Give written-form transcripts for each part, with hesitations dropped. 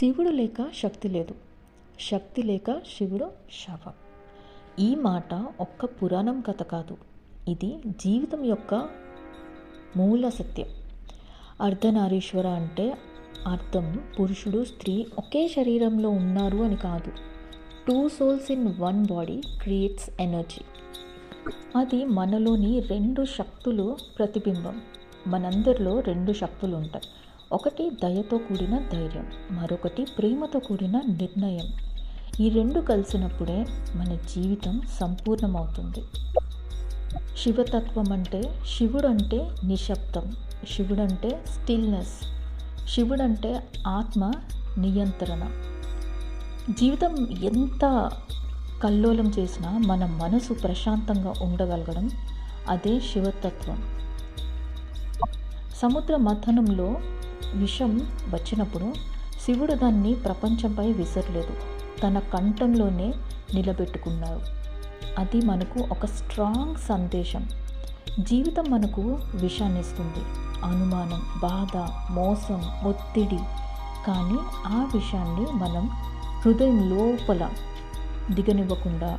శివుడు లేక శక్తి లేదు, శక్తి లేక శివుడు శవం. ఈ మాట ఒక్క పురాణం కథ కాదు, ఇది జీవితం యొక్క మూల సత్యం. అర్ధనారీశ్వర అంటే అర్థం పురుషుడు స్త్రీ ఒకే శరీరంలో ఉన్నారు అని కాదు. 2 souls in 1 body creates energy. అది మనలోని 2 శక్తులు ప్రతిబింబం. మనందరిలో 2 శక్తులు ఉంటాయి. ఒకటి దయతో కూడిన ధైర్యం, మరొకటి ప్రేమతో కూడిన నిర్ణయం. ఈ 2 కలిసినప్పుడే మన జీవితం సంపూర్ణమవుతుంది. శివతత్వం అంటే శివుడు అంటే నిశ్శబ్దం, శివుడు అంటే స్టిల్నెస్, శివుడు అంటే ఆత్మ నియంత్రణ. జీవితం ఎంత కల్లోలం చేసినా మన మనసు ప్రశాంతంగా ఉండగలగడం అదే శివతత్వం. సముద్ర మథనంలో విషం వచ్చినప్పుడు శివుడు దాన్ని ప్రపంచంపై విసరలేదు, తన కంఠంలోనే నిలబెట్టుకున్నారు. అది మనకు ఒక స్ట్రాంగ్ సందేశం. జీవితం మనకు విషాన్ని ఇస్తుంది, అనుమానం, బాధ, మోసం, ఒత్తిడి. కానీ ఆ విషయాన్ని మనం హృదయం లోపల దిగనివ్వకుండా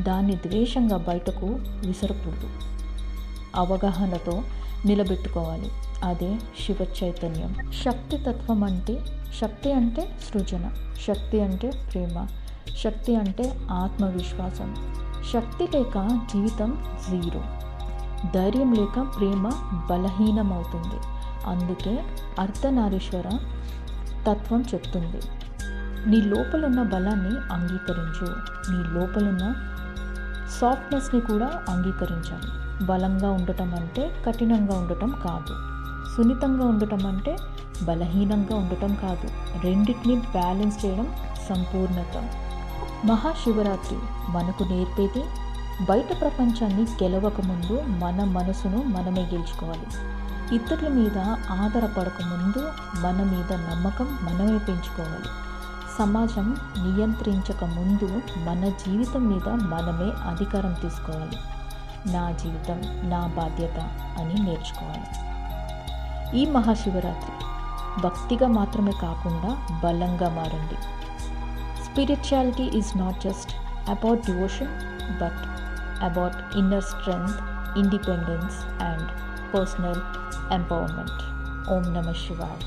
దాన్ని ద్వేషంగా బయటకు విసరకూడదు. అవగాహనతో నిలబెట్టుకోవాలి. అదే శివ చైతన్యం. శక్తి తత్వం అంటే శక్తి అంటే సృజన, శక్తి అంటే ప్రేమ, శక్తి అంటే ఆత్మవిశ్వాసం. శక్తి లేక జీవితం జీరో, ధైర్యం లేక ప్రేమ బలహీనమవుతుంది. అందుకే అర్ధనారీశ్వర తత్వం చెప్తుంది, నీ లోపలున్న బలాన్ని అంగీకరించు, నీ లోపలున్న సాఫ్ట్నెస్ని కూడా అంగీకరించాలి. బలంగా ఉండటం అంటే కఠినంగా ఉండటం కాదు, సున్నితంగా ఉండటం అంటే బలహీనంగా ఉండటం కాదు. రెండింటిని బ్యాలెన్స్ చేయడం సంపూర్ణత. మహాశివరాత్రి మనకు నేర్పేది బయట ప్రపంచాన్ని గెలవకముందు మన మనసును మనమే గెలుచుకోవాలి. ఇతరుల మీద ఆధారపడకముందు మన మీద నమ్మకం మనమే పెంచుకోవాలి. సమాజం నియంత్రించక ముందు మన జీవితం మీద మనమే అధికారం తీసుకోవాలి. నా జీవితం నా బాధ్యత అని నేర్చుకోవాలి. ఈ మహాశివరాత్రి భక్తిగా మాత్రమే కాకుండా బలంగా మారండి. Spirituality is not just about devotion but about inner strength, independence and personal empowerment. ఓం నమః శివాయ.